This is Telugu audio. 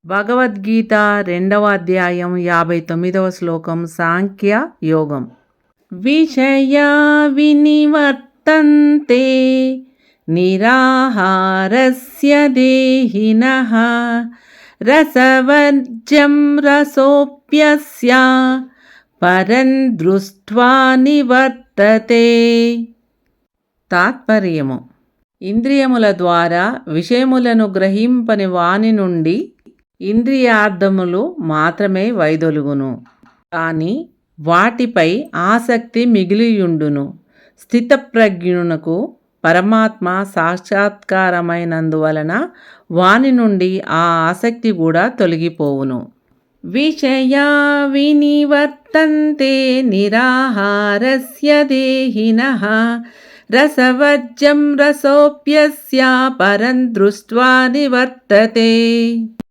భగవద్గీత 2వ అధ్యాయం 59వ శ్లోకం. సాంఖ్య యోగం. విషయా వినివర్తంతే నిరాహారస్య దేహినః రసవర్జ్యం రసోప్యస్య పరం దృష్ట్వా నివర్తతే. తాత్పర్యము: ఇంద్రియముల ద్వారా విషయములను గ్రహింపని వాని నుండి ఇంద్రియార్థములు మాత్రమే వైదొలుగును, కానీ వాటిపై ఆసక్తి మిగిలియుండును. స్థితప్రజ్ఞునకు పరమాత్మ సాక్షాత్కారమైనందువలన వాని నుండి ఆ ఆసక్తి కూడా తొలగిపోవును. విషయా వినివర్తంతే నిరాహారస్య దేహినః రసవర్జ్యం రసోప్యస్య పరం దృష్ట్వా నివర్తతే.